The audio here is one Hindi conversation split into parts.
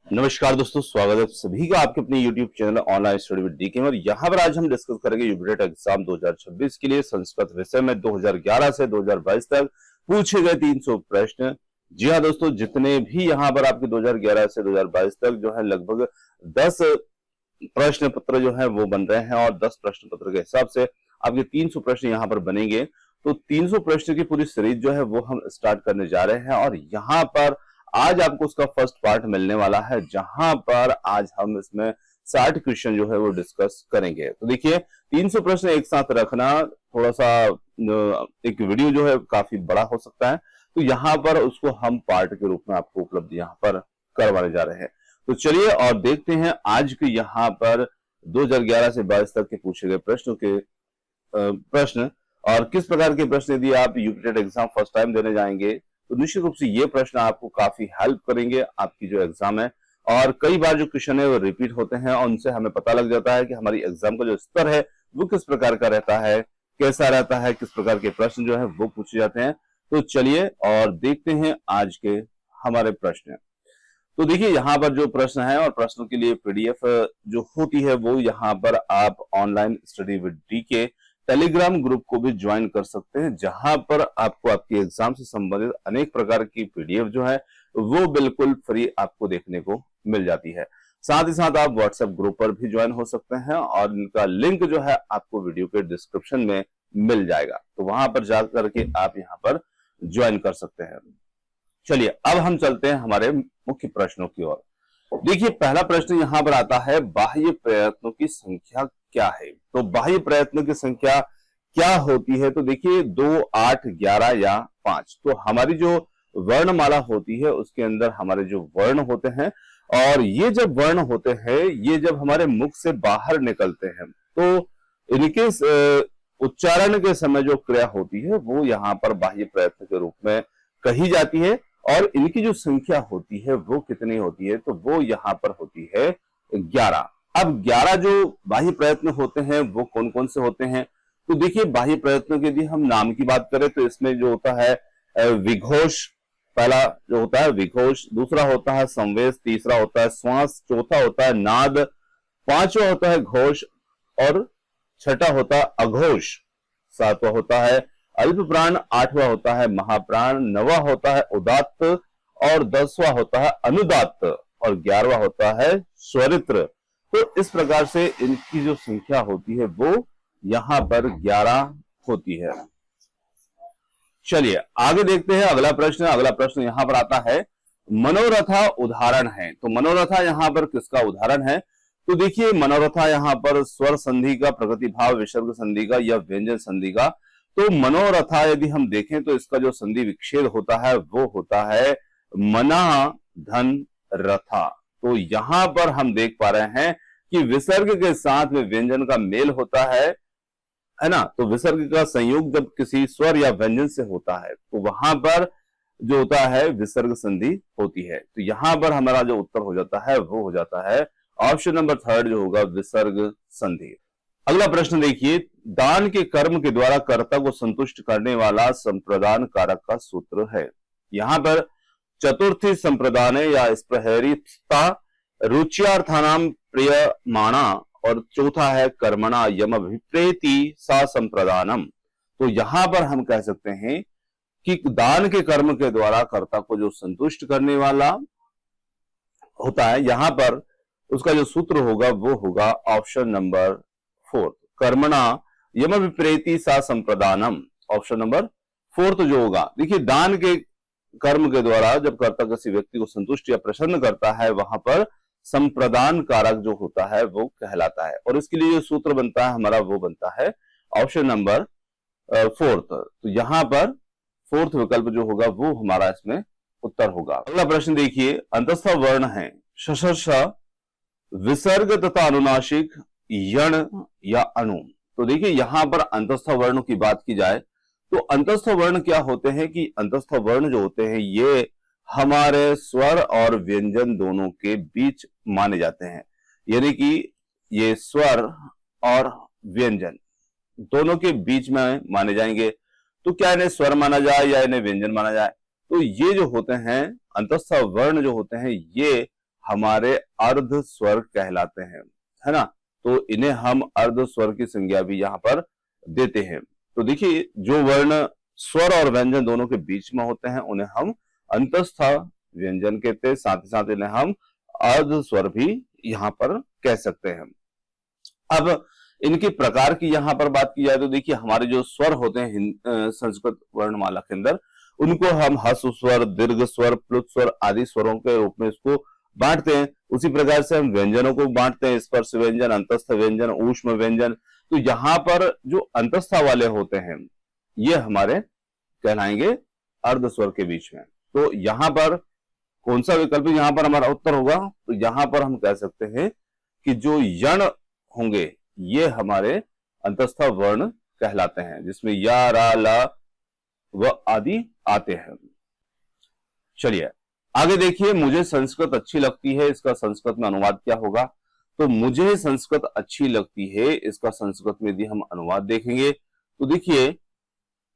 नमस्कार दोस्तों, स्वागत है सभी का आपके अपने YouTube channel online study with D K. और यहाँ पर आज हम डिस्कस करेंगे यूपीटेट एग्जाम 2026 के लिए संस्कृत विषय में 2011 से 2022 तक पूछे गए 300 प्रश्न। जी हाँ दोस्तों, जितने भी यहाँ पर आपके 2011 से 2022 तक जो है लगभग 10 प्रश्न पत्र जो है वो बन रहे हैं और 10 प्रश्न पत्र के हिसाब से आपके 300 प्रश्न यहाँ पर बनेंगे। तो 300 प्रश्न की पूरी सीरीज जो है वो हम स्टार्ट करने जा रहे हैं और यहाँ पर आज आपको उसका फर्स्ट पार्ट मिलने वाला है, जहां पर आज हम इसमें 60 क्वेश्चन जो है वो डिस्कस करेंगे। तो देखिए, 300 प्रश्न एक साथ रखना थोड़ा सा एक वीडियो जो है काफी बड़ा हो सकता है, तो यहाँ पर उसको हम पार्ट के रूप में आपको उपलब्ध यहाँ पर करवाने जा रहे हैं। तो चलिए और देखते हैं आज के यहाँ पर 2011 से 22 तक के पूछे गए प्रश्नों के प्रश्न और किस प्रकार के प्रश्न यदि आप यूपीटेट एग्जाम फर्स्ट टाइम देने जाएंगे तो निश्चित रूप से ये प्रश्न आपको काफी हेल्प करेंगे आपकी जो एग्जाम है। और कई बार जो क्वेश्चन है वो रिपीट होते हैं और उनसे हमें पता लग जाता है कि हमारी एग्जाम का जो स्तर है वो किस प्रकार का रहता है, कैसा रहता है, किस प्रकार के प्रश्न जो है वो पूछे जाते हैं। तो चलिए और देखते हैं आज के हमारे प्रश्न। तो देखिए, यहाँ पर जो प्रश्न है और प्रश्नों के लिए पीडीएफ जो होती है वो यहाँ पर आप online study with DK Telegram group को भी ज्वाइन कर सकते हैं, जहां पर आपको आपके एग्जाम से संबंधित अनेक प्रकार की पीडीएफ जो है वो बिल्कुल फ्री आपको देखने को मिल जाती है। साथ ही साथ आप व्हाट्सएप ग्रुप पर भी ज्वाइन हो सकते हैं और इनका लिंक जो है आपको वीडियो के डिस्क्रिप्शन में मिल जाएगा, तो वहां पर जाकर के आप यहाँ पर ज्वाइन कर सकते हैं। चलिए अब हम चलते हैं हमारे मुख्य प्रश्नों की ओर। देखिए, पहला प्रश्न यहाँ पर आता है, बाह्य प्रयत्नों की संख्या क्या है? तो बाह्य प्रयत्नों की संख्या क्या होती है? तो देखिए 2, 8, 11 या 5। तो हमारी जो वर्णमाला होती है उसके अंदर हमारे जो वर्ण होते हैं और ये जब वर्ण होते हैं ये जब हमारे मुख से बाहर निकलते हैं तो इनके उच्चारण के समय जो क्रिया होती है वो यहाँ पर बाह्य प्रयत्न के रूप में कही जाती है। और इनकी जो संख्या होती है वो कितनी होती है? तो वो यहाँ पर होती है 11। अब 11 जो बाह्य प्रयत्न होते हैं वो कौन कौन से होते हैं? तो देखिए, बाह्य प्रयत्नों के यदि हम नाम की बात करें तो इसमें जो होता है विघोष, पहला जो होता है विघोष, दूसरा होता है संवेश, तीसरा होता है श्वास, चौथा होता है नाद, पांचवा होता है घोष और छठा होता है अघोष, सातवां होता है अल्प प्राण, आठवां होता है महाप्राण, नवा होता है उदात्त और 10वां होता है अनुदात्त और 11वां होता है स्वरित्र। तो इस प्रकार से इनकी जो संख्या होती है वो यहां पर 11 होती है। चलिए आगे देखते हैं अगला प्रश्न। अगला प्रश्न यहां पर आता है, मनोरथा उदाहरण है। तो मनोरथा यहां पर किसका उदाहरण है? तो देखिए, मनोरथा यहां पर स्वर संधि का, प्रकृति भाव विसर्ग संधि का या व्यंजन संधि का। तो मनोरथा यदि हम देखें तो इसका जो संधि विच्छेद होता है वो होता है मना धन रथा। तो यहां पर हम देख पा रहे हैं कि विसर्ग के साथ में व्यंजन का मेल होता है ना। तो विसर्ग का संयोग जब किसी स्वर या व्यंजन से होता है तो वहां पर जो होता है विसर्ग संधि होती है। तो यहां पर हमारा जो उत्तर हो जाता है वो हो जाता है ऑप्शन नंबर 3 जो होगा विसर्ग संधि। अगला प्रश्न देखिए, दान के कर्म के द्वारा कर्ता को संतुष्ट करने वाला संप्रदान कारक का सूत्र है। यहां पर चतुर्थी संप्रदान या स्प्रहरिता, रुच्यार्थानाम प्रियमाणा और चौथा है कर्मणा यम अभिप्रेति सा संप्रदानम। तो यहां पर हम कह सकते हैं कि दान के कर्म के द्वारा कर्ता को जो संतुष्ट करने वाला होता है, यहां पर उसका जो सूत्र होगा वो होगा ऑप्शन नंबर 4, कर्मणा यम विप्रेति सा संप्रदानम। ऑप्शन नंबर 4 जो होगा। देखिए, दान के कर्म के द्वारा जब कर्ता किसी व्यक्ति को संतुष्ट या प्रसन्न करता है वहां पर संप्रदान कारक जो होता है वो कहलाता है और इसके लिए जो सूत्र बनता है हमारा वो बनता है ऑप्शन नंबर 4। तो यहां पर 4th विकल्प जो होगा वो हमारा इसमें उत्तर होगा। अगला प्रश्न देखिए, अंतस्थ वर्ण है शशर्ष, विसर्ग तथा अनुनासिक, यण या अणु। तो देखिए, यहां पर अंतस्थ वर्ण की बात की जाए तो अंतस्थ वर्ण क्या होते हैं कि अंतस्थ वर्ण जो होते हैं ये हमारे स्वर और व्यंजन दोनों के बीच माने जाते हैं, यानी कि ये स्वर और व्यंजन दोनों के बीच में माने जाएंगे। तो क्या इन्हें स्वर माना जाए या इन्हें व्यंजन माना जाए? तो ये जो होते हैं अंतस्थ वर्ण जो होते हैं ये हमारे अर्ध स्वर कहलाते हैं, है ना। तो इन्हें हम अर्ध स्वर की संज्ञा भी यहाँ पर देते हैं। तो देखिए जो वर्ण स्वर और व्यंजन दोनों के बीच में होते हैं उन्हें हम अंतस्थ व्यंजन कहते हैं, साथ ही साथ इन्हें हम अर्ध स्वर भी यहाँ पर कह सकते हैं। अब इनके प्रकार की यहाँ पर बात की जाए तो देखिए हमारे जो स्वर होते हैं संस्कृत वर्णमाला के अंदर, उनको हम ह्रस्व स्वर, दीर्घ स्वर, प्लुत स्वर आदि स्वरों के रूप में इसको बांटते हैं। उसी प्रकार से हम व्यंजनों को बांटते हैं, स्पर्श व्यंजन, अंतस्थ व्यंजन, ऊष्म व्यंजन। तो यहाँ पर जो अंतस्था वाले होते हैं ये हमारे कहलाएंगे अर्ध स्वर के बीच में। तो यहाँ पर कौन सा विकल्प यहाँ पर हमारा उत्तर होगा? तो यहाँ पर हम कह सकते हैं कि जो यण होंगे ये हमारे अंतस्थ वर्ण कहलाते हैं, जिसमें या, रा, ला व आदि आते हैं। चलिए आगे देखिए, मुझे संस्कृत अच्छी लगती है, इसका संस्कृत में अनुवाद क्या होगा? तो मुझे संस्कृत अच्छी लगती है, इसका संस्कृत में यदि हम अनुवाद देखेंगे तो देखिए,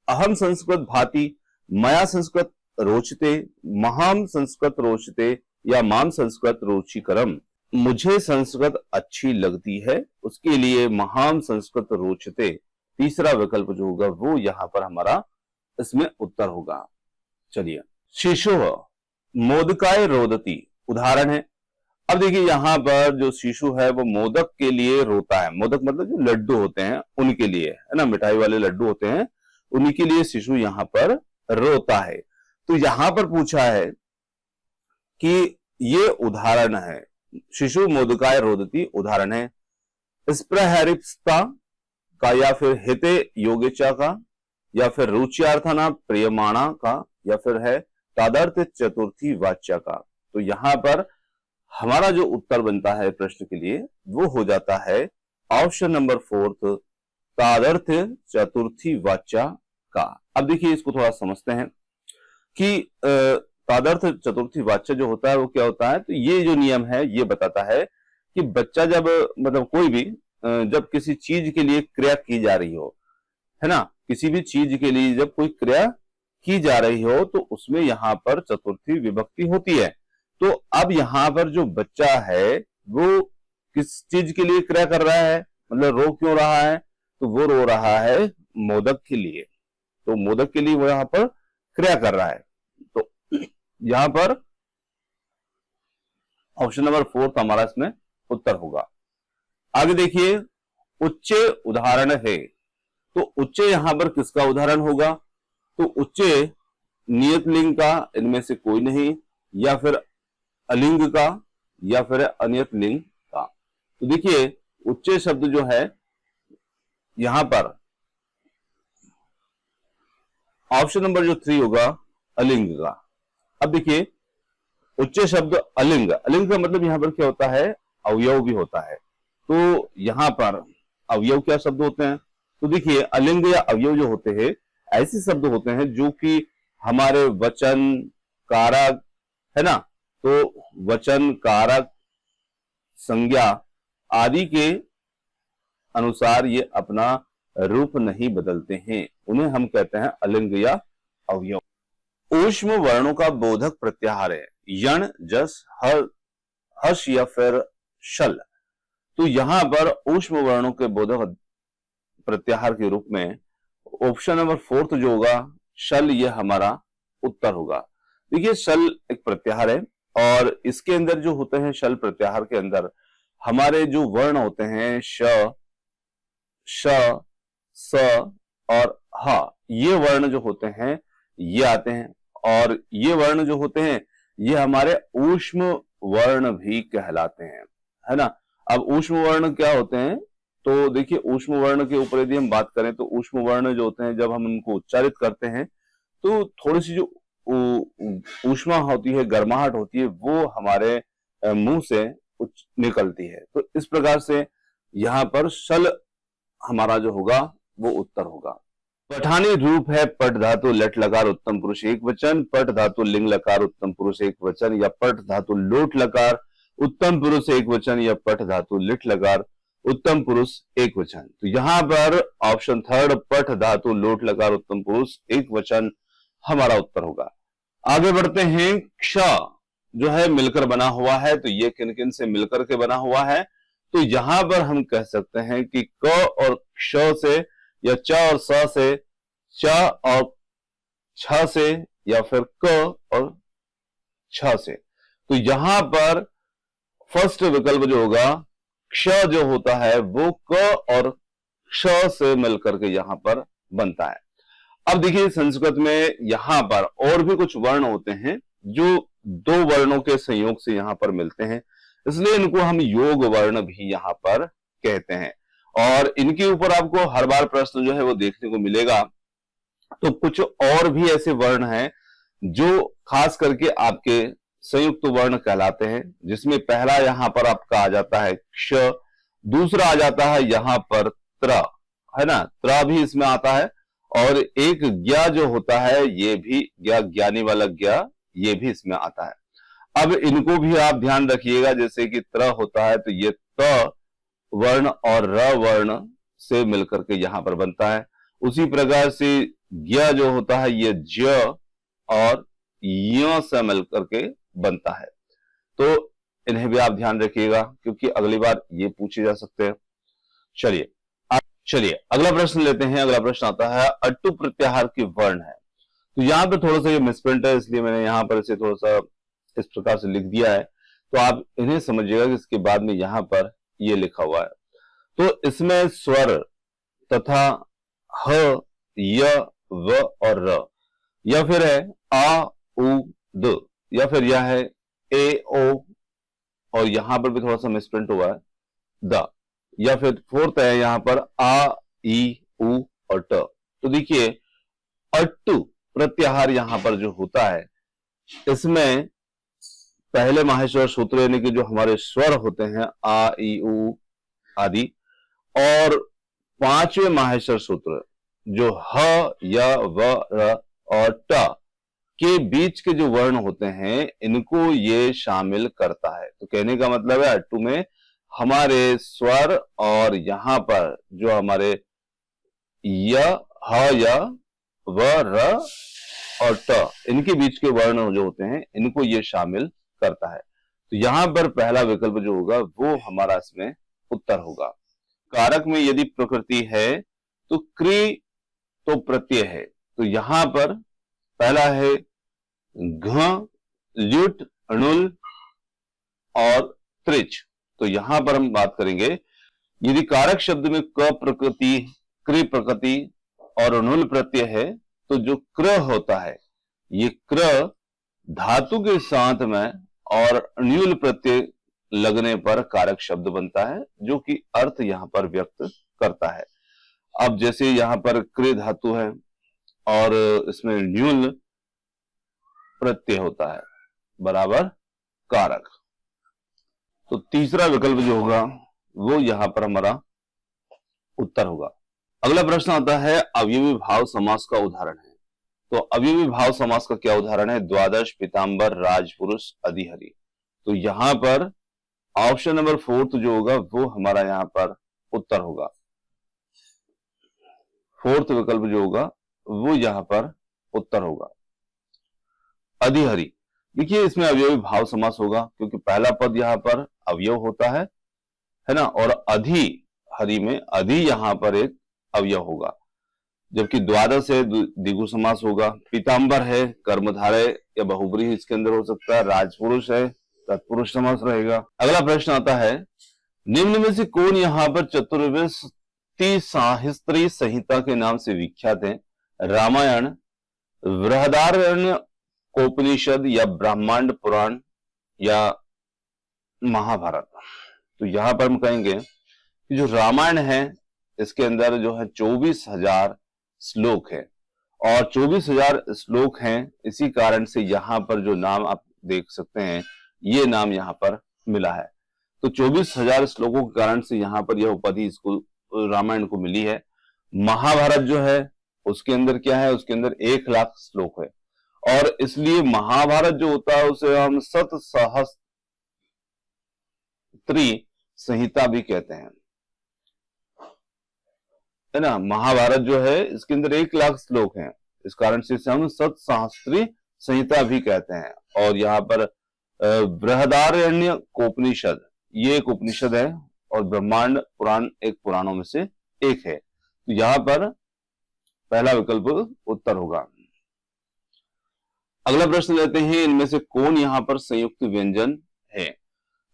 अहम संस्कृत भाति, मया संस्कृत रोचते, महाम संस्कृत रोचते या माम संस्कृत रोचिकरम। मुझे संस्कृत अच्छी लगती है, उसके लिए महाम संस्कृत रोचते तीसरा विकल्प जो होगा वो यहां पर हमारा इसमें उत्तर होगा। चलिए, शिशु मोदकाय रोदती उदाहरण है। अब देखिए यहां पर जो शिशु है वो मोदक के लिए रोता है। मोदक मतलब जो लड्डू होते हैं उनके लिए, है ना, मिठाई वाले लड्डू होते हैं उन्हीं के लिए शिशु यहां पर रोता है। तो यहां पर पूछा है कि ये उदाहरण है, शिशु मोदकाय रोदती उदाहरण है स्प्रहरिप्सता का, या फिर हिते योगिचा का, या फिर रुच्यार्थना प्रियमाणा का, या फिर है तादर्थ चतुर्थी वाच्या का। तो यहां पर हमारा जो उत्तर बनता है प्रश्न के लिए वो हो जाता है ऑप्शन नंबर 4 तादर्थ चतुर्थी वाच्या का। अब देखिए इसको थोड़ा समझते हैं कि तादर्थ चतुर्थी वाच्या जो होता है वो क्या होता है। तो ये जो नियम है ये बताता है कि बच्चा जब, मतलब कोई भी जब किसी चीज के लिए क्रिया की जा रही हो, है ना, किसी भी चीज के लिए जब कोई क्रिया की जा रही हो तो उसमें यहां पर चतुर्थी विभक्ति होती है। तो अब यहां पर जो बच्चा है वो किस चीज के लिए क्रिया कर रहा है, मतलब रो क्यों रहा है? तो वो रो रहा है मोदक के लिए। तो मोदक के लिए वो यहां पर क्रिया कर रहा है। तो यहां पर ऑप्शन नंबर 4 हमारा इसमें उत्तर होगा। आगे देखिए, उच्चे उदाहरण है। तो उच्चे यहां पर किसका उदाहरण होगा? तो उच्चे नियत लिंग का इनमें से कोई नहीं, या फिर अलिंग का, या फिर अनियत लिंग का। तो देखिए उच्चे शब्द जो है यहां पर ऑप्शन नंबर जो 3 होगा अलिंग का। अब देखिए उच्चे शब्द अलिंग, अलिंग का मतलब यहां पर क्या होता है? अवयव भी होता है। तो यहां पर अवयव क्या शब्द होते हैं? तो देखिए अलिंग या अवयव जो होते हैं ऐसे शब्द होते हैं जो कि हमारे वचन कारक, है ना, तो वचन कारक संज्ञा आदि के अनुसार ये अपना रूप नहीं बदलते हैं, उन्हें हम कहते हैं अलिंग या अवयव। ऊष्म वर्णों का बोधक प्रत्याहार है यण, जस, हर्ष या फिर शल। तो यहां पर ऊष्म वर्णों के बोधक प्रत्याहार के रूप में ऑप्शन नंबर 4 जो होगा शल, ये हमारा उत्तर होगा। देखिए शल एक प्रत्याहार है और इसके अंदर जो होते हैं शल प्रत्याहार के अंदर हमारे जो वर्ण होते हैं श, श, स और ह, ये वर्ण जो होते हैं ये आते हैं। और ये वर्ण जो होते हैं ये हमारे ऊष्म वर्ण भी कहलाते हैं, है ना। अब ऊष्म वर्ण क्या होते हैं? तो देखिए ऊष्म वर्ण के ऊपर यदि हम बात करें तो ऊष्म वर्ण जो होते हैं जब हम उनको उच्चारित करते हैं तो थोड़ी सी जो ऊष्मा होती है, गर्माहट होती है, वो हमारे मुंह से निकलती है। तो इस प्रकार से यहाँ पर शल हमारा जो होगा वो उत्तर होगा। पठानी रूप है पट धातु लट लकार उत्तम पुरुष एक वचन, पट धातु लिंग लकार उत्तम पुरुष एक वचन, या पट धातु लोट लकार उत्तम पुरुष एक वचन, या पट धातु लिट लकार उत्तम पुरुष एक वचन। तो यहां पर ऑप्शन 3 पट धातु लोट लकार उत्तम पुरुष एक वचन हमारा उत्तर होगा। आगे बढ़ते हैं। क्ष जो है मिलकर बना हुआ है, तो ये किन किन से मिलकर के बना हुआ है? तो यहां पर हम कह सकते हैं कि क और क्ष से, या च और स से, च और छ से, या फिर क और छ से। तो यहां पर फर्स्ट विकल्प जो होगा, क्ष जो होता है वो क और क्ष से मिलकर के यहां पर बनता है। अब देखिए संस्कृत में यहां पर और भी कुछ वर्ण होते हैं जो दो वर्णों के संयोग से यहां पर मिलते हैं, इसलिए इनको हम योग वर्ण भी यहां पर कहते हैं। और इनके ऊपर आपको हर बार प्रश्न जो है वो देखने को मिलेगा। तो कुछ और भी ऐसे वर्ण हैं जो खास करके आपके संयुक्त वर्ण कहलाते हैं, जिसमें पहला यहां पर आपका आ जाता है क्ष, दूसरा आ जाता है यहां पर त्र, है ना, त्र भी इसमें आता है, और एक ज्ञा जो होता है ये भी ज्ञा, ज्ञानी वाला ज्ञा, ये भी इसमें आता है। अब इनको भी आप ध्यान रखिएगा, जैसे कि त्र होता है तो ये त वर्ण और र वर्ण से मिलकर के यहां पर बनता है। उसी प्रकार से ज्ञ जो होता है ये ज और य से मिलकर के बनता है। तो इन्हें भी आप ध्यान रखिएगा, क्योंकि अगली बार ये पूछे जा सकते हैं। चलिए अगला प्रश्न लेते हैं। अगला प्रश्न आता है अट्टु प्रत्याहार की वर्ण है। तो यहां पर थोड़ा सा ये मिसप्रिंट है, इसलिए मैंने यहां पर इसे थोड़ा सा इस प्रकार से लिख दिया है। तो आप इन्हें समझिएगा कि इसके बाद में यहां पर ये लिखा हुआ है। तो इसमें स्वर तथा ह, य, व और र, या फिर है आ, उ, द, या फिर यह है ए, ओ, और यहां पर भी थोड़ा सा मिसप्रिंट हुआ है द, या फिर फोर्थ है यहां पर आ, ई, उ और ट। तो देखिए अट्टु प्रत्याहार यहां पर जो होता है, इसमें पहले माहेश्वर सूत्र यानी कि जो हमारे स्वर होते हैं आ, ई, उ आदि, और पांचवें माहेश्वर सूत्र जो ह, य, व, र और ट के बीच के जो वर्ण होते हैं, इनको ये शामिल करता है। तो कहने का मतलब है अट्टू में हमारे स्वर और यहां पर जो हमारे य, ह, य, व, र और ट, इनके बीच के वर्ण जो होते हैं इनको ये शामिल करता है। तो यहां पर पहला विकल्प जो होगा वो हमारा इसमें उत्तर होगा। कारक में यदि प्रकृति है तो क्रि तो प्रत्यय है। तो यहां पर पहला है घ, ल्युट, अणुल और त्रिच। तो यहां पर हम बात करेंगे, यदि कारक शब्द में क प्रकृति, क्रि प्रकृति और अणुल प्रत्यय है, तो जो क्र होता है, ये क्र धातु के साथ में और अणुल प्रत्यय लगने पर कारक शब्द बनता है, जो कि अर्थ यहां पर व्यक्त करता है। अब जैसे यहां पर क्रि धातु है और इसमें न्यूल प्रत्यय होता है बराबर कारक, तो तीसरा विकल्प जो होगा वो यहां पर हमारा उत्तर होगा। अगला प्रश्न आता है अवयवी भाव समास का उदाहरण है। तो अवयवी भाव समास का क्या उदाहरण है? द्वादश, पीतांबर, राजपुरुष, अधिहरि। तो यहां पर ऑप्शन नंबर 4 जो होगा वो हमारा यहां पर उत्तर होगा। फोर्थ विकल्प जो होगा वो यहां पर उत्तर होगा, अधिहरि। देखिए इसमें अवयवी भाव समास होगा, क्योंकि पहला पद यहां पर अवयव होता है ना, और अधिहरि में अधि यहां पर एक अवयव होगा। जबकि द्वादश है द्विगु समास होगा, पीतांबर है कर्मधारय या बहुब्रीहि इसके अंदर हो सकता है, राजपुरुष है तत्पुरुष समास रहेगा। अगला प्रश्न आता है निम्न में से कौन यहां पर चतुर्विंशति साहिस्त्री संहिता के नाम से विख्यात है? रामायण, बृहदारण्य उपनिषद या ब्रह्मांड पुराण या महाभारत। तो यहां पर हम कहेंगे कि जो रामायण है इसके अंदर जो है 24,000 श्लोक है, और 24,000 श्लोक हैं, इसी कारण से यहां पर जो नाम आप देख सकते हैं ये नाम यहां पर मिला है। तो 24,000 श्लोकों के कारण से यहां पर यह उपाधि इसको रामायण को मिली है। महाभारत जो है उसके अंदर क्या है? उसके अंदर 1,00,000 श्लोक है, और इसलिए महाभारत जो होता है उसे हम सत सहस्त्री संहिता भी कहते हैं, है ना। महाभारत जो है इसके अंदर 1,00,000 श्लोक हैं, इस कारण से इसे हम सत सहस्त्री संहिता भी कहते हैं। और यहाँ पर बृहदारण्यकोपनिषद, ये एक उपनिषद है और ब्रह्मांड पुराण एक पुराणों में से एक है। तो यहां पर पहला विकल्प उत्तर होगा। अगला प्रश्न लेते हैं, इनमें से कौन यहां पर संयुक्त व्यंजन है?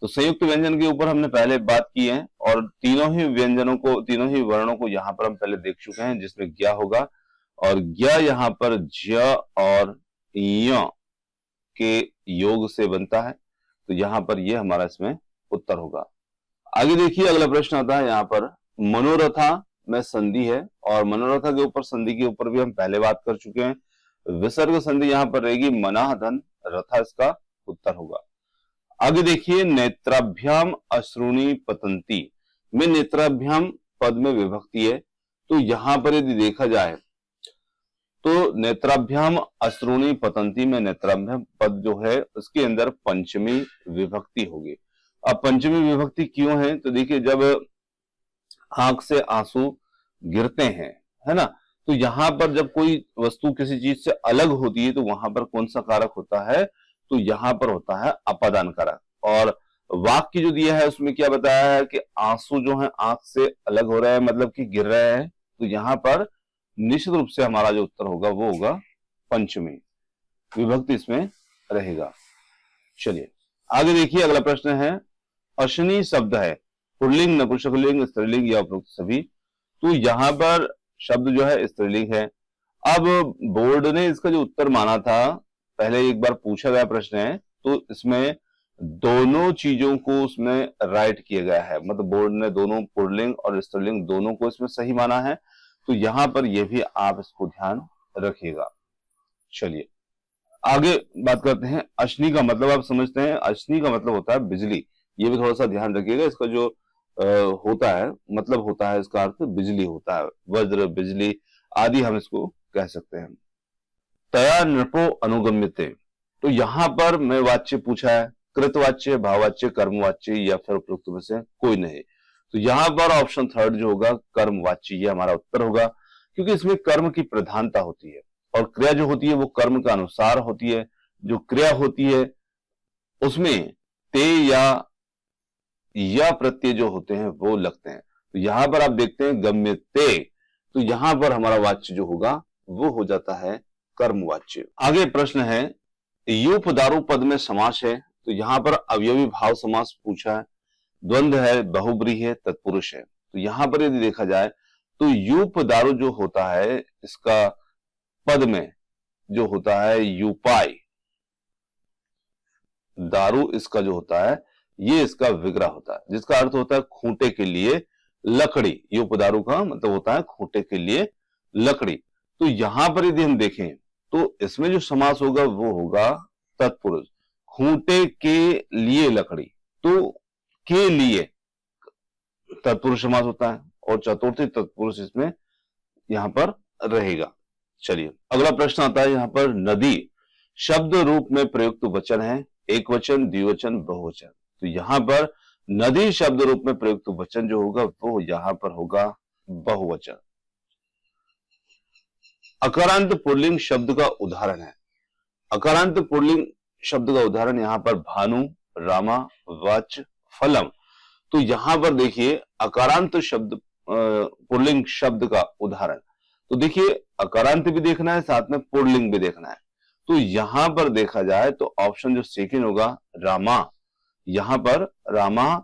तो संयुक्त व्यंजन के ऊपर हमने पहले बात की है और तीनों ही व्यंजनों को, तीनों ही वर्णों को यहां पर हम पहले देख चुके हैं, जिसमें ज्ञ होगा और ज्ञ यहां पर ज्य और य के योग से बनता है। तो यहां पर यह हमारा इसमें उत्तर होगा। आगे देखिए अगला प्रश्न आता है, यहां पर मनोरथा में संधि है और मनोरथा के ऊपर संधि के ऊपर भी हम पहले बात कर चुके हैं। विसर्ग संधि यहां पर रहेगी मनाह धन रथा, इसका उत्तर होगा। आगे देखिए, नेत्राभ्याम अश्रुणी पतंती में नेत्राभ्याम पद में विभक्ति है। तो यहां पर यदि देखा जाए तो नेत्राभ्याम अश्रुणी पतंती में नेत्राभ्याम पद जो है उसके अंदर पंचमी विभक्ति होगी। अब पंचमी विभक्ति क्यों है? तो देखिए, जब आंख से आंसू गिरते हैं, है ना, तो यहां पर जब कोई वस्तु किसी चीज से अलग होती है तो वहां पर कौन सा कारक होता है? तो यहां पर होता है अपादान कारक। और वाक्य जो दिया है उसमें क्या बताया है कि आंसू जो है आंख से अलग हो रहे हैं, मतलब कि गिर रहे हैं। तो यहां पर निश्चित रूप से हमारा जो उत्तर होगा वो होगा पंचमी विभक्ति इसमें रहेगा। चलिए आगे देखिए, अगला प्रश्न है, अशनी शब्द है, पुल्लिंग, नपुंसकलिंग, स्त्रीलिंग या उपरोक्त सभी। तो यहां पर शब्द जो है स्त्रीलिंग है। अब बोर्ड ने इसका जो उत्तर माना था, पहले एक बार पूछा गया प्रश्न है, तो इसमें दोनों चीजों को उसमें राइट किया गया है, मतलब बोर्ड ने दोनों पुल्लिंग और स्त्रीलिंग दोनों को इसमें सही माना है। तो यहां पर यह भी आप इसको ध्यान रखिएगा। चलिए आगे बात करते हैं, अशनी का मतलब आप समझते हैं, अशनी का मतलब होता है बिजली। ये भी थोड़ा सा ध्यान रखिएगा, इसका जो होता है मतलब होता है, इसका अर्थ बिजली होता है, वज्र, बिजली आदि हम इसको कह सकते हैं। तया नृपो अनुगम्यते, तो यहां पर मैं वाच्य पूछा है, कृतवाच्य, भाववाच्य, कर्मवाच्य या फिर उपरोक्त में से कोई नहीं। तो यहां पर ऑप्शन थर्ड जो होगा कर्मवाच्य, ये हमारा उत्तर होगा, क्योंकि इसमें कर्म की प्रधानता होती है और क्रिया जो होती है वो कर्म का अनुसार होती है। जो क्रिया होती है उसमें ते या प्रत्यय जो होते हैं वो लगते हैं। तो यहां पर आप देखते हैं गम्यते, तो यहां पर हमारा वाच्य जो होगा वो हो जाता है कर्मवाच्य। आगे प्रश्न है, युपदारु पद में समास है। तो यहां पर अवयवी भाव समास पूछा है, द्वंद्व है, बहुब्रीहि है, तत्पुरुष है। तो यहां पर यदि देखा जाए तो युपदारु जो होता है इसका पद में जो होता है युपाई, दारू इसका जो होता है ये इसका विग्रह होता है, जिसका अर्थ होता है खूंटे के लिए लकड़ी। युपदारु का मतलब होता है खूंटे के लिए लकड़ी। तो यहां पर यदि हम देखें तो इसमें जो समास होगा वो होगा तत्पुरुष, खूंटे के लिए लकड़ी, तो के लिए तत्पुरुष समास होता है और चतुर्थी तत्पुरुष इसमें यहां पर रहेगा। चलिए अगला प्रश्न आता है, यहां पर नदी शब्द रूप में प्रयुक्त वचन है, एक वचन, द्विवचन, बहुवचन। तो यहां पर नदी शब्द रूप में प्रयुक्त वचन जो होगा वो यहां पर होगा बहुवचन। अकारांत पुल्लिंग शब्द का उदाहरण है, अकारांत पुल्लिंग शब्द का उदाहरण यहां पर भानु, रामा, वच, फलम। तो यहां पर देखिए अकारांत शब्द पुल्लिंग शब्द का उदाहरण, तो देखिए अकारांत भी देखना है साथ में पुल्लिंग भी देखना है। तो यहां पर देखा जाए तो ऑप्शन जो सेकंड होगा रामा, यहां पर रामा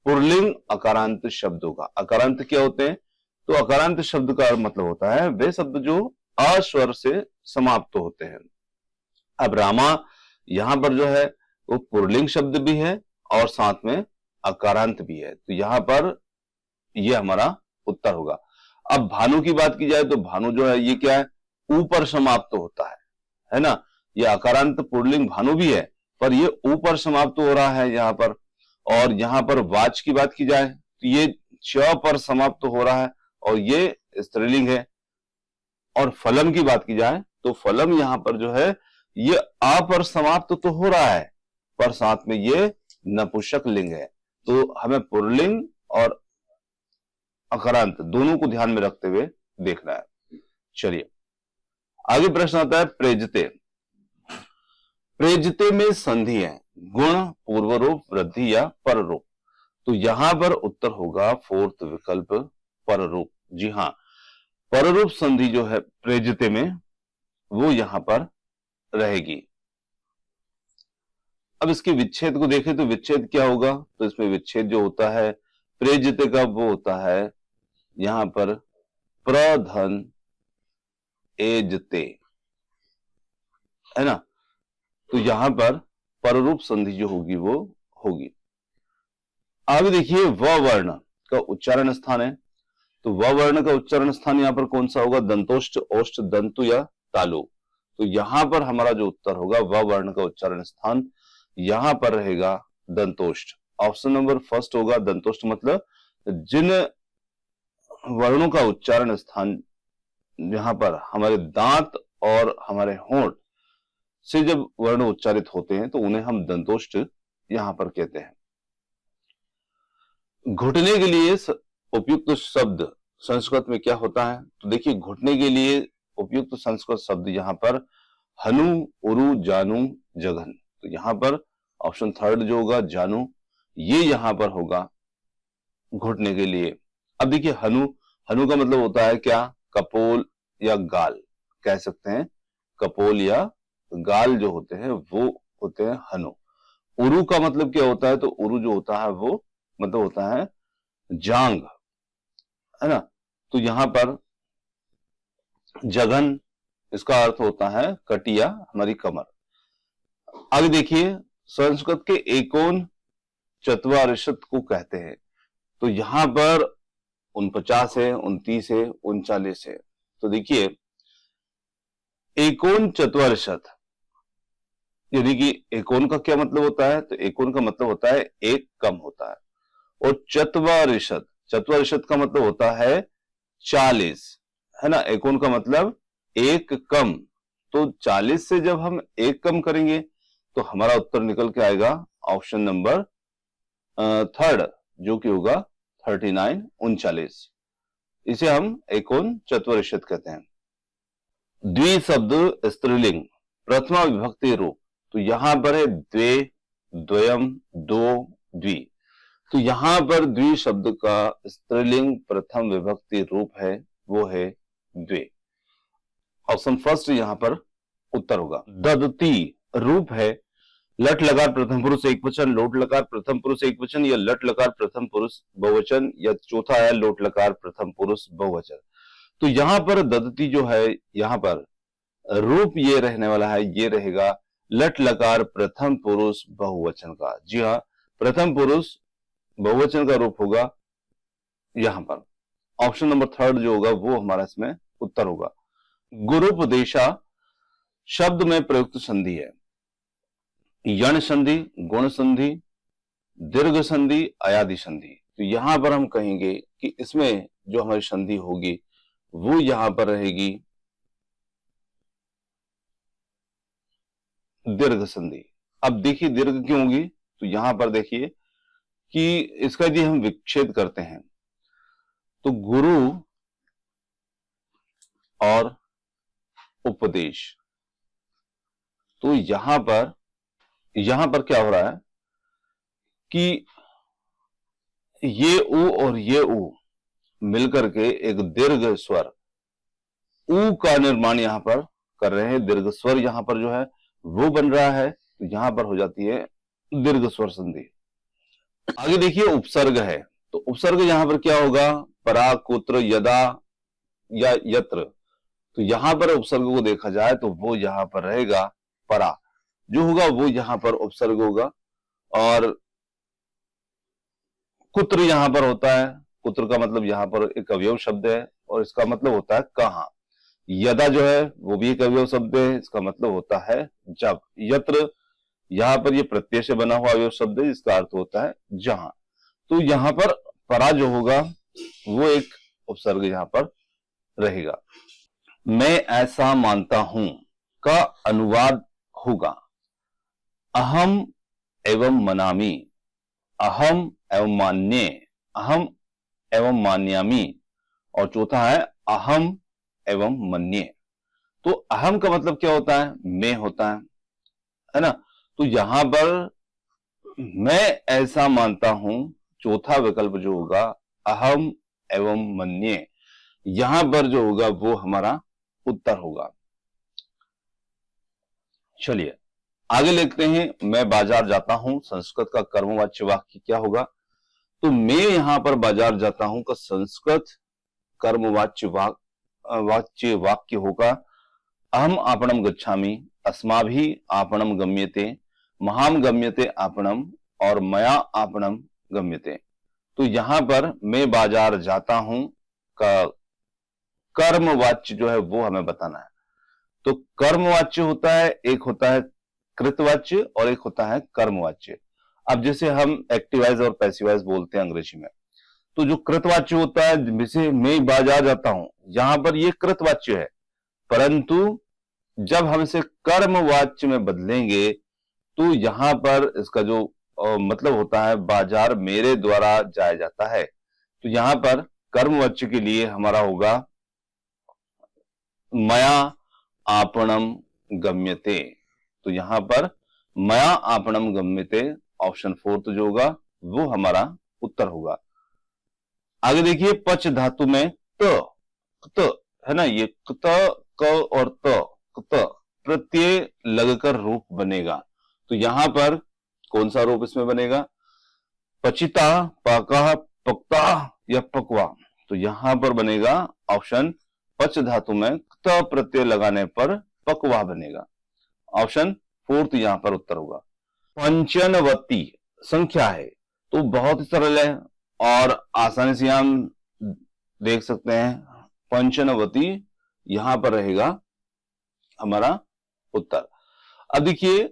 पुल्लिंग अकारांत शब्द होगा। अकारांत क्या होते हैं? तो अकारांत शब्द का मतलब होता है वे शब्द जो अस्वर से समाप्त होते हैं। अब रामा यहां पर जो है वो पुल्लिंग शब्द भी है और साथ में अकारांत भी है। तो यहां पर यह हमारा उत्तर होगा। अब भानु की बात की जाए तो भानु जो है ये क्या है? ऊपर समाप्त होता है ना, ये अकारांत पुल्लिंग भानु भी है पर ये ऊपर समाप्त हो रहा है यहां पर। और यहां पर वाच की बात की जाए तो ये च पर समाप्त हो रहा है और ये स्त्रीलिंग है। और फलम की बात की जाए तो फलम यहां पर जो है ये आ पर समाप्त तो हो रहा है पर साथ में ये नपुंसक लिंग है। तो हमें पुल्लिंग और अकारांत दोनों को ध्यान में रखते हुए देखना है। चलिए आगे प्रश्न आता है, प्रेजते। प्रेजते में संधि है, गुण, पूर्व रूप, वृद्धि या पर रूप। तो यहां पर उत्तर होगा फोर्थ विकल्प, पर रूप। जी हां, पर रूप संधि जो है प्रेजिते में वो यहां पर रहेगी। अब इसके विच्छेद को देखें तो विच्छेद क्या होगा, तो इसमें विच्छेद जो होता है प्रेजिते का वो होता है यहां पर प्रधन एजते, है ना। तो यहां पर पररूप संधि जो होगी वो होगी। आगे देखिए व वर्ण का उच्चारण स्थान है, तो व वर्ण का उच्चारण स्थान यहां पर कौन सा होगा, दंतोष्ठ, ओष्ठ, दंतु या तालु। तो यहां पर हमारा जो उत्तर होगा व वर्ण का उच्चारण स्थान यहां पर रहेगा दंतोष्ठ। ऑप्शन नंबर फर्स्ट होगा दंतोष्ठ, मतलब जिन वर्णों का उच्चारण स्थान यहां पर हमारे दांत और हमारे होंठ से जब वर्ण उच्चारित होते हैं तो उन्हें हम दंतोष्ठ यहां पर कहते हैं। घुटने के लिए उपयुक्त शब्द संस्कृत में क्या होता है, तो देखिए घुटने के लिए उपयुक्त संस्कृत शब्द यहां पर हनु, उरु, जानु, जघन। तो यहां पर ऑप्शन थर्ड जो होगा जानु, ये यहां पर होगा घुटने के लिए। अब देखिए हनु, हनु का मतलब होता है क्या, कपोल या गाल कह सकते हैं, कपोल या गाल जो होते हैं वो होते हैं हनु। उरु का मतलब क्या होता है, तो उरु जो होता है वो मतलब होता है जांग, है ना। तो यहां पर जघन इसका अर्थ होता है कटिया, हमारी कमर। आगे देखिए संस्कृत के एकोन चत्वारिशत को कहते हैं, तो यहां पर 49 है, 29 है, 39 है। तो देखिए एकोन चत्वारिशत यानी कि एकोन का क्या मतलब होता है, तो एकोन का मतलब होता है एक कम होता है, और चत्वारिशत, चत्वारिशत का मतलब होता है 40, है ना। एकोन का मतलब एक कम, तो 40 से जब हम एक कम करेंगे तो हमारा उत्तर निकल के आएगा ऑप्शन नंबर थर्ड, जो कि होगा 39, 39। इसे हम एकोन चत्वारिशत कहते हैं। द्विशब्द स्त्रीलिंग प्रथमा विभक्ति रूप, तो यहां पर है द्वे, द्वयम, दो, द्वि। तो यहां पर द्वि शब्द का स्त्रीलिंग प्रथम विभक्ति रूप है वो है द्वे। ऑप्शन फर्स्ट यहां पर उत्तर होगा। ददती रूप है लट लकार प्रथम पुरुष एक वचन, लोट लकार प्रथम पुरुष एक वचन, या लट लकार प्रथम पुरुष बहुवचन, या चौथा है लोट लकार प्रथम पुरुष बहुवचन। तो यहां पर ददती जो है यहां पर रूप ये रहने वाला है, ये रहेगा लट लकार प्रथम पुरुष बहुवचन का। जी हाँ, प्रथम पुरुष बहुवचन का रूप होगा यहां पर। ऑप्शन नंबर थर्ड जो होगा वो हमारा इसमें उत्तर होगा। गुरुपदेशा शब्द में प्रयुक्त संधि है, यण संधि, गुण संधि, दीर्घ संधि, अयादि संधि। तो यहां पर हम कहेंगे कि इसमें जो हमारी संधि होगी वो यहां पर रहेगी दीर्घ संधि। अब देखिए दीर्घ क्यों होगी, तो यहां पर देखिए कि इसका यदि हम विच्छेद करते हैं तो गुरु और उपदेश, तो यहां पर क्या हो रहा है कि ये उ और ये उ मिलकर के एक दीर्घ स्वर उ का निर्माण यहां पर कर रहे हैं, दीर्घ स्वर यहां पर जो है वो बन रहा है, तो यहां पर हो जाती है दीर्घ स्वर संधि। आगे देखिए उपसर्ग है, तो उपसर्ग यहां पर क्या होगा, परा, कुत्र, यदा या यत्र। तो यहां पर उपसर्ग को देखा जाए तो वो यहां पर रहेगा परा, जो होगा वो यहां पर उपसर्ग होगा। और कुत्र यहां पर होता है, कुत्र का मतलब यहां पर एक अवयव शब्द है और इसका मतलब होता है कहां। यदा जो है वो भी एक अवयव शब्द है, इसका मतलब होता है जब। यत्र यहां पर ये प्रत्यय से बना हुआ अवयव शब्द है, इसका अर्थ होता है जहां। तो यहां पर परा जो होगा वो एक उपसर्ग यहां पर रहेगा। मैं ऐसा मानता हूं का अनुवाद होगा अहम एवं मनामी, अहम एवं मान्ये, अहम एवं मान्यामी, और चौथा है अहम एवं मन्ये। तो अहम का मतलब क्या होता है, मैं होता है ना। तो यहां पर मैं ऐसा मानता हूं, चौथा विकल्प जो होगा अहम एवं मन्ये, यहां पर जो होगा वो हमारा उत्तर होगा। चलिए आगे लिखते हैं, मैं बाजार जाता हूं, संस्कृत का कर्मवाच्य वाक्य क्या होगा? तो मैं यहां पर बाजार जाता हूं का संस्कृत कर्मवाच्य वाच्य वाक्य होगा अहम आपणम गच्छामि, अस्माभिः आपणम गम्यते, महाम गम्यते आपणम और मया आपणम गम्यते। तो यहां पर मैं बाजार जाता हूं का कर्मवाच्य जो है वो हमें बताना है। तो कर्मवाच्य होता है, एक होता है कृतवाच्य और एक होता है कर्मवाच्य। अब जैसे हम एक्टिवाइज और पैसिवाइज बोलते हैं अंग्रेजी में, तो जो कृतवाच्य होता है, जैसे मैं बाजार जाता हूं, यहां पर ये कृतवाच्य है, परंतु जब हम इसे कर्मवाच्य में बदलेंगे तो यहां पर इसका जो मतलब होता है बाजार मेरे द्वारा जाया जाता है। तो यहां पर कर्मवाच्य के लिए हमारा होगा मया आपणम गम्यते। तो यहां पर मया आपणम गम्यते ऑप्शन 4 जो होगा वो हमारा उत्तर होगा। आगे देखिए पच धातु में त है ना, ये क और त प्रत्यय लगकर रूप बनेगा। तो यहां पर कौन सा रूप इसमें बनेगा? पचिता, पाका, पक्ता या पकवा। तो यहां पर बनेगा ऑप्शन पच धातु में त प्रत्यय लगाने पर पकवा बनेगा। ऑप्शन 4 यहां पर उत्तर होगा। पंचनवती संख्या है तो बहुत ही सरल है और आसानी से हम देख सकते हैं। पंचनवती यहां पर रहेगा हमारा उत्तर। अब देखिए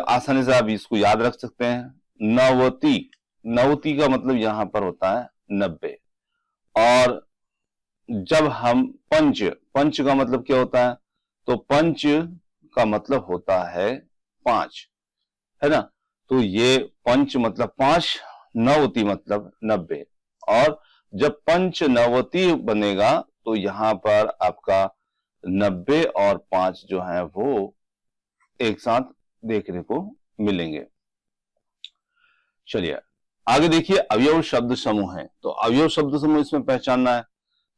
आसानी से आप इसको याद रख सकते हैं। नवती, नवती का मतलब यहां पर होता है 90। और जब हम पंच, पंच का मतलब क्या होता है? तो पंच का मतलब होता है 5, है ना। तो ये पंच मतलब 5, नवती मतलब 90। और जब पंच नवती बनेगा तो यहां पर आपका 90 और 5 जो है वो एक साथ देखने को मिलेंगे। चलिए आगे देखिए अवयव शब्द समूह है। तो अवयव शब्द समूह इसमें पहचानना है।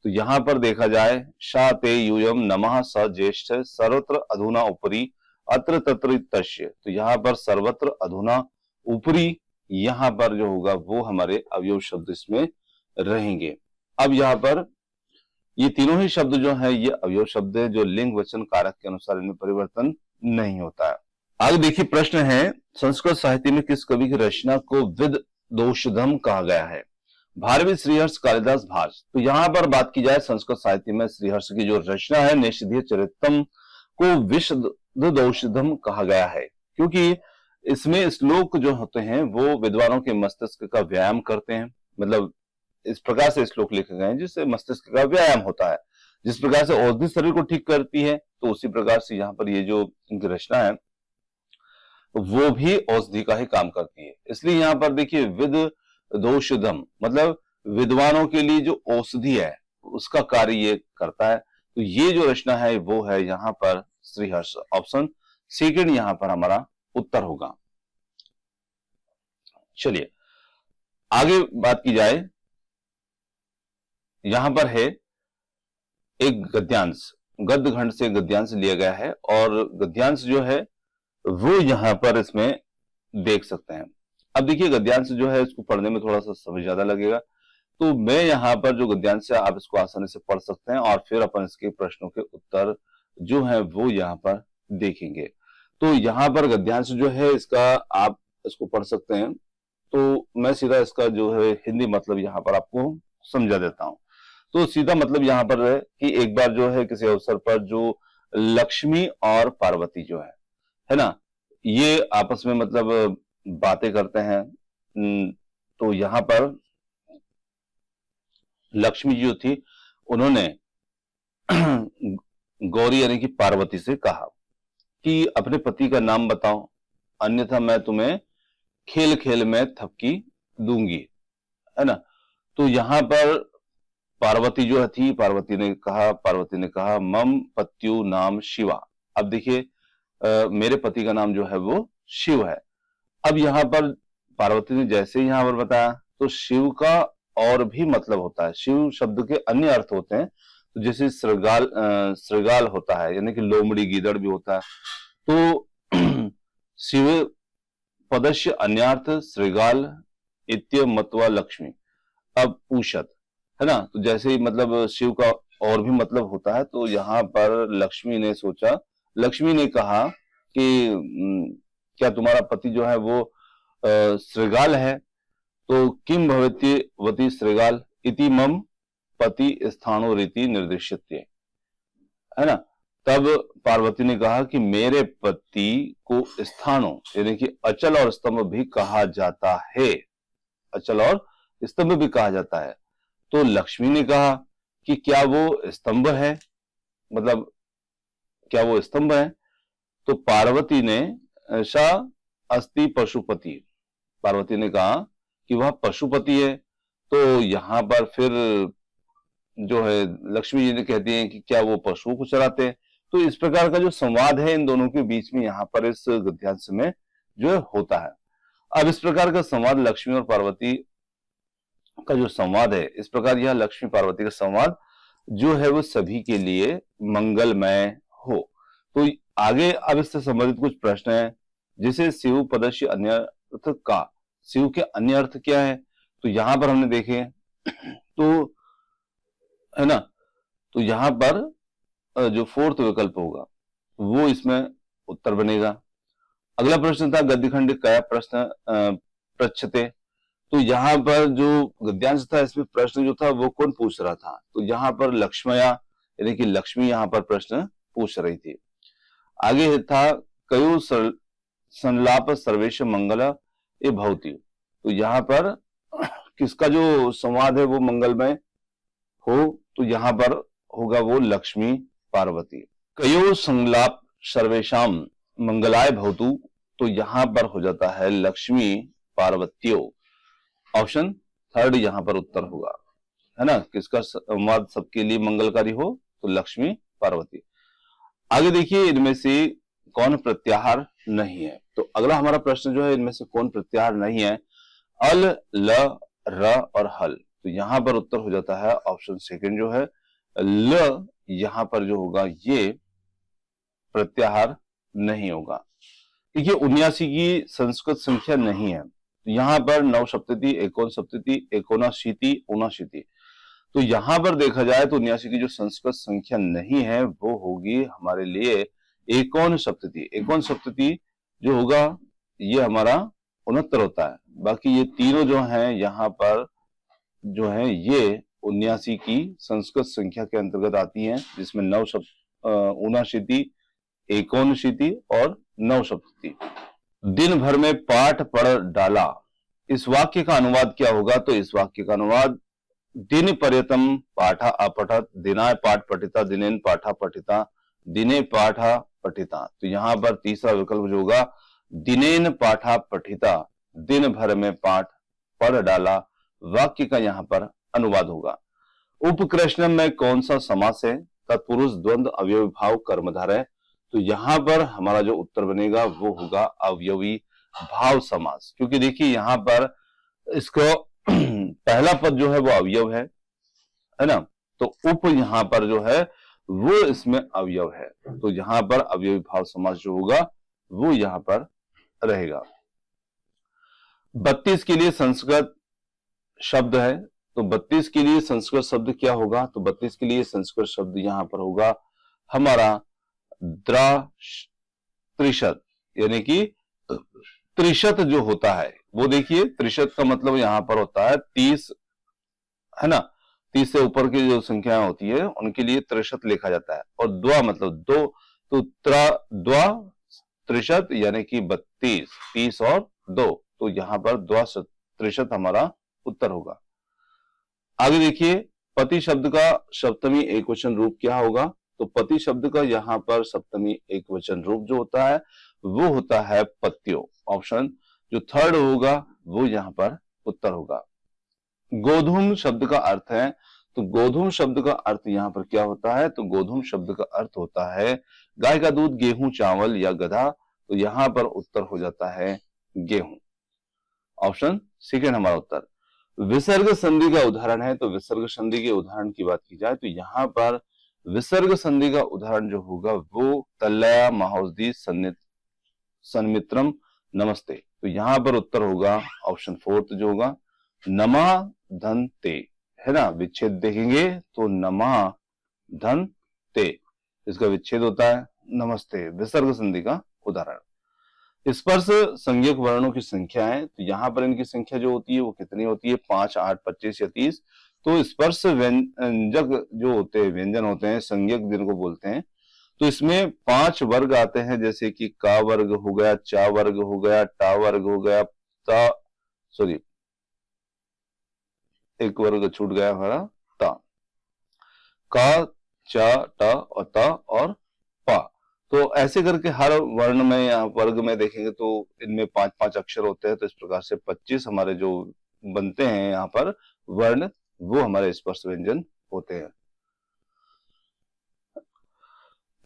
तो यहां पर देखा जाए शा ते यूयम नमः स ज्येष्ठ सर्वत्र अधुना उपरि अत्र तत्र तस्य। तो यहां पर सर्वत्र अधुना उपरि यहां पर जो होगा वो हमारे अवयव शब्द इसमें रहेंगे। अब यहां पर ये तीनों ही शब्द जो है ये अवयव शब्द है, जो लिंग वचन कारक के अनुसार इनमें परिवर्तन नहीं होता है। आगे देखिए प्रश्न है संस्कृत साहित्य में किस कवि की रचना को विद दोषधम कहा गया है? भारवी, श्रीहर्ष, कालिदास, भास। तो यहां पर बात की जाए संस्कृत साहित्य में श्रीहर्ष की जो रचना है निषिद्ध चरितम को विशद दोषधम कहा गया है, क्योंकि इसमें श्लोक जो होते हैं वो विद्वानों के मस्तिष्क का व्यायाम करते हैं। मतलब इस प्रकार से श्लोक लिखे गए हैं जिससे मस्तिष्क का व्यायाम होता है। जिस प्रकार से औषधि शरीर को ठीक करती है, तो उसी प्रकार से यहाँ पर ये जो इनकी रचना है वो भी औषधि का ही काम करती है। इसलिए यहाँ पर देखिए विद दोषधम मतलब विद्वानों के लिए जो औषधि है उसका कार्य ये करता है। तो ये जो रचना है वो है यहाँ पर श्रीहर्ष। ऑप्शन सेकंड यहाँ पर हमारा उत्तर होगा। चलिए आगे बात की जाए, यहां पर है एक गद्यांश, गद्य खंड से गद्यांश लिया गया है और गद्यांश जो है वो यहां पर इसमें देख सकते हैं। अब देखिए गद्यांश जो है इसको पढ़ने में थोड़ा सा समय ज्यादा लगेगा, तो मैं यहां पर जो गद्यांश है आप इसको आसानी से पढ़ सकते हैं और फिर अपन इसके प्रश्नों के उत्तर जो है वो यहां पर देखेंगे। तो यहां पर गद्यांश जो है इसका आप इसको पढ़ सकते हैं। तो मैं सीधा इसका जो है हिंदी मतलब यहां पर आपको समझा देता हूं। तो सीधा मतलब यहां पर है कि एक बार जो है किसी अवसर पर जो लक्ष्मी और पार्वती जो है ना, ये आपस में मतलब बातें करते हैं। तो यहां पर लक्ष्मी जी थी, उन्होंने गौरी यानी कि पार्वती से कहा कि अपने पति का नाम बताओ, अन्यथा मैं तुम्हें खेल खेल में थपकी दूंगी, है ना। तो यहां पर पार्वती जो थी, पार्वती ने कहा मम पत्यु नाम शिवा। अब देखिए मेरे पति का नाम जो है वो शिव है। अब यहां पर पार्वती ने जैसे ही यहाँ पर बताया, तो शिव का और भी मतलब होता है, शिव शब्द के अन्य अर्थ होते हैं। तो जैसे श्रृगाल होता है, यानी कि लोमड़ी गीदड़ भी होता है। तो शिव पदस्य अन्यार्थ श्रृगाल इत्य मत्वा लक्ष्मी। अब पूषत है ना, तो जैसे ही मतलब शिव का और भी मतलब होता है, तो यहाँ पर लक्ष्मी ने सोचा, लक्ष्मी ने कहा कि क्या तुम्हारा पति जो है वो श्रृगाल है? तो किम भवती श्रृगाल इति मम पति स्थानो रीति निर्दिश्यते, है ना। तब पार्वती ने कहा कि मेरे पति को स्थानों यानी कि अचल और स्तंभ भी कहा जाता है, अचल और स्तंभ भी कहा जाता है। तो लक्ष्मी ने कहा कि क्या वो स्तंभ है, मतलब क्या वो स्तंभ है? तो पार्वती ने सा अस्ति पशुपति, पार्वती ने कहा कि वह पशुपति है। तो यहां पर फिर जो है लक्ष्मी जी ने कहती हैं कि क्या वो पशुओं को चराते हैं। तो इस प्रकार का जो संवाद है इन दोनों के बीच में यहाँ पर इस गद्यांश में जो है होता है। अब इस प्रकार का संवाद लक्ष्मी और पार्वती का जो संवाद है, इस प्रकार यह लक्ष्मी पार्वती का संवाद जो है वो सभी के लिए मंगलमय हो। तो आगे अब इससे संबंधित कुछ प्रश्न है, जैसे शिव पदस्य अन्य अर्थ का, शिव के अन्य अर्थ क्या है? तो यहां पर हमने देखे तो है ना, तो यहां पर जो फोर्थ विकल्प होगा वो इसमें उत्तर बनेगा। अगला प्रश्न था गद्यखंड कया प्रश्न पृच्छते। तो यहाँ पर जो गद्यांश था इसमें प्रश्न जो था वो कौन पूछ रहा था? तो यहाँ पर लक्ष्मया यानी कि लक्ष्मी यहाँ पर प्रश्न पूछ रही थी। आगे था कयो संलाप सर्वेश मंगल ये भवती। तो यहाँ पर किसका जो संवाद है वो मंगलमय हो? तो यहाँ पर होगा वो लक्ष्मी पार्वती। कयो संलाप सर्वेशम मंगलाय भवतु। तो यहाँ पर हो जाता है लक्ष्मी पार्वत्यो। ऑप्शन थर्ड यहाँ पर उत्तर होगा, है ना। किसका संवाद सबके लिए मंगलकारी हो? तो लक्ष्मी पार्वती। आगे देखिए इनमें से कौन प्रत्याहार नहीं है। तो अगला हमारा प्रश्न जो है इनमें से कौन प्रत्याहार नहीं है? अल, ल, र और हल। तो यहां पर उत्तर हो जाता है ऑप्शन सेकंड जो है ल, यहां पर जो होगा ये प्रत्याहार नहीं होगा। देखिए 79 की संस्कृत संख्या नहीं है, तो यहां पर नव सप्तति, एकोन सप्तति, एकोनाशीति, ऊनाशीति। तो यहां पर देखा जाए तो 79 की जो संस्कृत संख्या नहीं है वो होगी हमारे लिए एकोन सप्तति। एकोन सप्तति जो होगा ये हमारा 69 होता है। बाकी ये तीनों जो हैं यहाँ पर जो है ये 79 की संस्कृत संख्या के अंतर्गत आती हैं, जिसमें नव ऊनाशीति, एकोनशीति और नव सप्तति। दिन भर में पाठ पढ़ डाला, इस वाक्य का अनुवाद क्या होगा? तो इस वाक्य का अनुवाद दिन पर्यतम पाठा अपठत, दिनाय पाठ पठिता, दिनेन पाठा पठिता, दिने पाठा पठिता। तो यहां पर तीसरा विकल्प जो होगा दिनेन पाठा पठिता, दिन भर में पाठ पढ़ डाला, वाक्य का यहां पर अनुवाद होगा। उपकृष्ण में कौन सा समास है? तत्पुरुष द्वंद्व अवयवी भाव कर्मधार है। तो यहां पर हमारा जो उत्तर बनेगा वो होगा अवयवी भाव समास, क्योंकि देखिए यहां पर इसको पहला पद जो है वो अवयव है ना। तो उप यहां पर जो है वो इसमें अवयव है, तो यहां पर अवयवी भाव समास जो होगा वो यहां पर रहेगा। 32 के लिए संस्कृत शब्द है, तो 32 के लिए संस्कृत शब्द क्या होगा? तो 32 के लिए संस्कृत शब्द यहां पर होगा हमारा त्रिशत, यानी कि त्रिशत जो होता है वो देखिए त्रिशत का मतलब यहां पर होता है 30, है ना। 30 से ऊपर की जो संख्याएं होती है उनके लिए त्रिशत लिखा जाता है। और द्वा मतलब दो, तो द्वा त्रिशत यानी कि 32, 30 और 2। तो यहां पर द्वा त्रिशत हमारा उत्तर होगा। आगे देखिए पति शब्द का सप्तमी एक वचन रूप क्या होगा? तो पति शब्द का यहाँ पर सप्तमी एक वचन रूप जो होता है वो होता है पत्यो। ऑप्शन जो थर्ड होगा वो यहाँ पर उत्तर होगा। गोधूम शब्द का अर्थ है, तो गोधूम शब्द का अर्थ यहाँ पर क्या होता है? तो गोधूम शब्द का अर्थ होता है गाय का दूध, गेहूं, चावल या गधा। तो यहाँ पर उत्तर हो जाता है गेहूं। ऑप्शन सेकेंड हमारा उत्तर। विसर्ग संधि का उदाहरण है, तो विसर्ग संधि के उदाहरण की बात की जाए तो यहाँ पर विसर्ग संधि का उदाहरण जो होगा वो तल्लया महाउद्दी सन्मित्रम नमस्ते। तो यहाँ पर उत्तर होगा ऑप्शन फोर्थ जो होगा नमा धन ते, है ना। विच्छेद देखेंगे तो नमा धन ते, इसका विच्छेद होता है नमस्ते, विसर्ग संधि का उदाहरण। स्पर्श संज्ञक वर्णों की संख्या है, तो यहाँ पर इनकी संख्या जो होती है वो कितनी होती है, 5, 8, 25 या 30। तो स्पर्श व्यंजक जो होते हैं, व्यंजन होते हैं, संज्ञक जिनको बोलते हैं, तो इसमें 5 वर्ग आते हैं, जैसे कि का वर्ग हो गया, चा वर्ग हो गया, टा वर्ग हो गया, ता सॉरी एक वर्ग छूट गया हमारा, ता, का, चा, टा और ता और पा। तो ऐसे करके हर वर्ण में या वर्ग में देखेंगे तो इनमें 5-5 अक्षर होते हैं। तो इस प्रकार से 25 हमारे जो बनते हैं यहाँ पर वर्ण, वो हमारे स्पर्श व्यंजन होते हैं।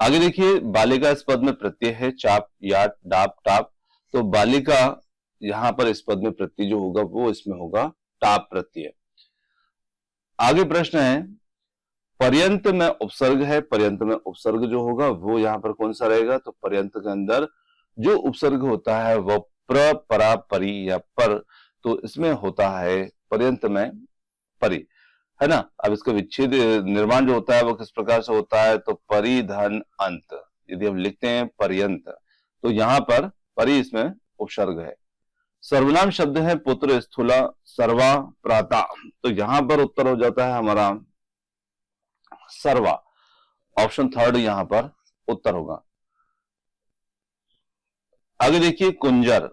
आगे देखिए, बालिका इस पद में प्रत्यय है, चाप, याट, डाप, टाप। तो बालिका यहां पर इस पद में प्रत्यय जो होगा वो इसमें होगा टाप प्रत्यय। आगे प्रश्न है, पर्यंत में उपसर्ग है, पर्यंत में उपसर्ग जो होगा वो यहां पर कौन सा रहेगा, तो पर्यंत के अंदर जो उपसर्ग होता है वो प्र, परा, परी या पर, तो इसमें होता है पर्यंत में परी, है ना। अब इसका विच्छेद निर्माण जो होता है वो किस प्रकार से होता है, तो परिधन अंत। यदि हम लिखते हैं पर्यंत तो यहां पर परी इसमें उपसर्ग है। सर्वनाम शब्द है पुत्र, स्थूला, सर्वा, प्राता। तो यहां पर उत्तर हो जाता है हमारा सर्वा, ऑप्शन थर्ड यहां पर उत्तर होगा। आगे देखिए, कुंजर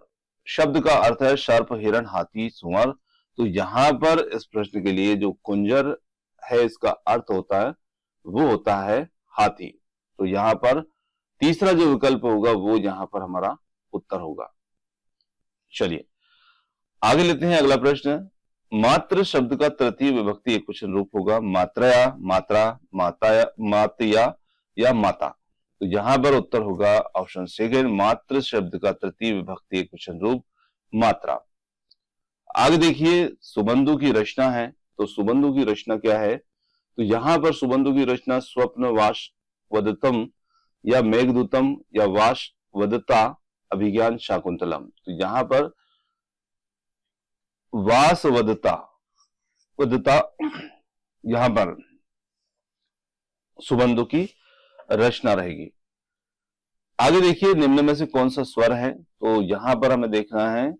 शब्द का अर्थ है सर्प, हिरण, हाथी, सुअर। तो यहां पर इस प्रश्न के लिए जो कुंजर है इसका अर्थ होता है वो होता है हाथी। तो यहां पर तीसरा जो विकल्प होगा वो यहां पर हमारा उत्तर होगा। चलिए आगे लेते हैं अगला प्रश्न। मात्र शब्द का तृतीय विभक्ति एकवचन रूप होगा, मात्रया, मात्रा, माता, मातया या माता। तो यहां पर उत्तर होगा ऑप्शन सेकंड, मात्र शब्द का तृतीय विभक्ति एकवचन रूप मात्रा। आगे देखिए, सुबंधु की रचना है, तो सुबंधु की रचना क्या है, तो यहां पर सुबंधु की रचना स्वप्न वास वदतम या मेघदूतम या वास वदता अभिज्ञान शाकुंतलम। तो यहां पर वास वदता यहां पर सुबंधु की रचना रहेगी। आगे देखिए, निम्न में से कौन सा स्वर है, तो यहां पर हमें देखना है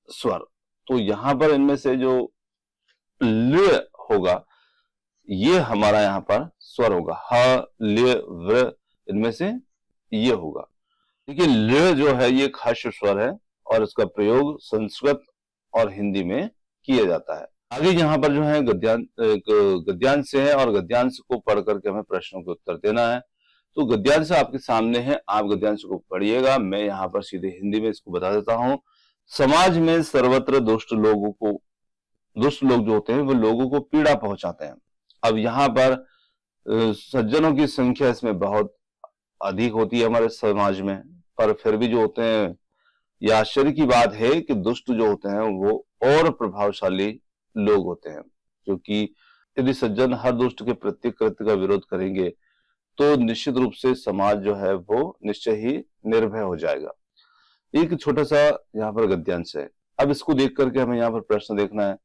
स्वर। तो यहां पर इनमें से जो ल होगा ये हमारा यहां पर स्वर होगा, ह, ल, व्र, इनमें से ये होगा। देखिए ल जो है ये एक हर्ष स्वर है और इसका प्रयोग संस्कृत और हिंदी में किया जाता है। आगे यहाँ पर जो है गद्यांश है और गद्यांश को पढ़ करके हमें प्रश्नों के उत्तर देना है। तो गद्यांश आपके सामने है, आप गद्यांश को पढ़िएगा, मैं यहाँ पर सीधे हिंदी में इसको बता देता हूँ। समाज में सर्वत्र दुष्ट लोग जो होते हैं वो लोगों को पीड़ा पहुंचाते हैं। अब यहाँ पर सज्जनों की संख्या इसमें बहुत अधिक होती है हमारे समाज में, पर फिर भी जो होते हैं, यह आश्चर्य की बात है कि दुष्ट जो होते हैं वो और प्रभावशाली लोग होते हैं, क्योंकि यदि सज्जन हर दुष्ट के प्रत्येक कृत्य का विरोध करेंगे तो निश्चित रूप से समाज जो है वो निश्चय ही निर्भय हो जाएगा। एक छोटा सा यहाँ पर गद्यांश है, अब इसको देख करके हमें यहाँ पर प्रश्न देखना है।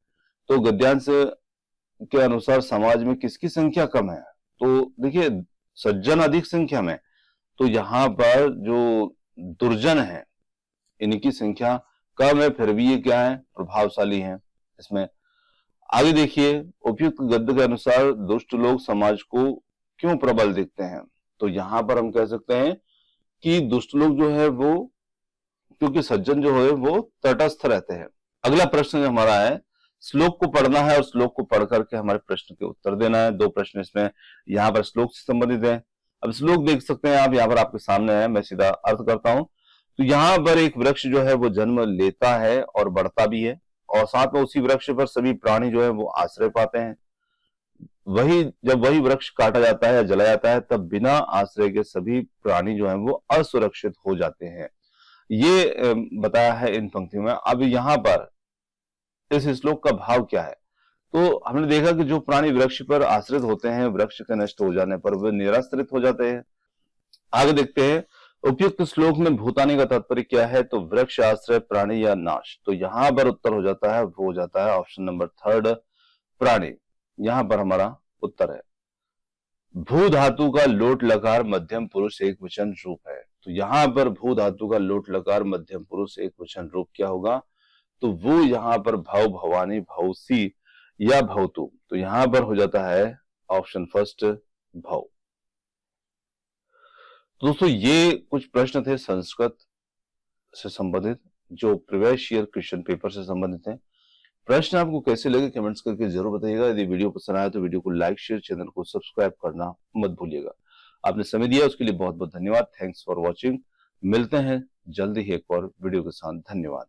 तो गद्यांश के अनुसार समाज में किसकी संख्या कम है, तो देखिए सज्जन अधिक संख्या में, तो यहाँ पर जो दुर्जन है इनकी संख्या कम है, फिर भी ये क्या है, प्रभावशाली हैं इसमें। आगे देखिए, उपयुक्त गद्य के अनुसार दुष्ट लोग समाज को क्यों प्रबल दिखते हैं, तो यहां पर हम कह सकते हैं कि दुष्ट लोग जो है वो, क्योंकि सज्जन जो है वो तटस्थ रहते हैं। अगला प्रश्न हमारा है, श्लोक को पढ़ना है और श्लोक को पढ़ करके हमारे प्रश्न के उत्तर देना है। 2 प्रश्न इसमें यहाँ पर श्लोक से संबंधित है। अब श्लोक देख सकते हैं आप, यहाँ पर आपके सामने है, मैं सीधा अर्थ करता हूं। तो यहाँ पर एक वृक्ष जो है वो जन्म लेता है और बढ़ता भी है, और साथ में उसी वृक्ष पर सभी प्राणी जो है वो आश्रय पाते हैं। जब वही वृक्ष काटा जाता है या जला जाता है तब बिना आश्रय के सभी प्राणी जो है वो असुरक्षित हो जाते हैं। ये बताया है इन पंक्तियों में। अब यहाँ पर इस श्लोक का भाव क्या है? तो हमने देखा कि जो प्राणी वृक्ष पर आश्रित होते हैं, वृक्ष के नष्ट हो जाने पर वे निराश्रित हो जाते हैं। आगे देखते हैं उपयुक्त श्लोक में भूतानी का तात्पर्य क्या है? तो वृक्ष आश्रय, प्राणी या नाश। तो यहां पर उत्तर हो जाता है, वो हो जाता है ऑप्शन नंबर 3 प्राणी। यहां पर हमारा उत्तर है। भू धातु का लोट लकार मध्यम पुरुष एक वचन रूप है। तो यहां पर भू धातु का लोट लकार मध्यम पुरुष एक वचन रूप क्या होगा? तो वो यहां पर भव, भवानी, भवसी या भवतु। तो यहां पर हो जाता है ऑप्शन फर्स्ट भव। दोस्तों ये कुछ प्रश्न थे संस्कृत से संबंधित, जो प्रीवियस ईयर क्वेश्चन पेपर से संबंधित हैं। प्रश्न आपको कैसे लगे कमेंट्स करके जरूर बताइएगा। यदि वीडियो पसंद आए तो वीडियो को लाइक, शेयर, चैनल को सब्सक्राइब करना मत भूलिएगा। आपने समय दिया उसके लिए बहुत बहुत धन्यवाद। Thanks for watching. मिलते हैं जल्दी ही एक और वीडियो के साथ। धन्यवाद।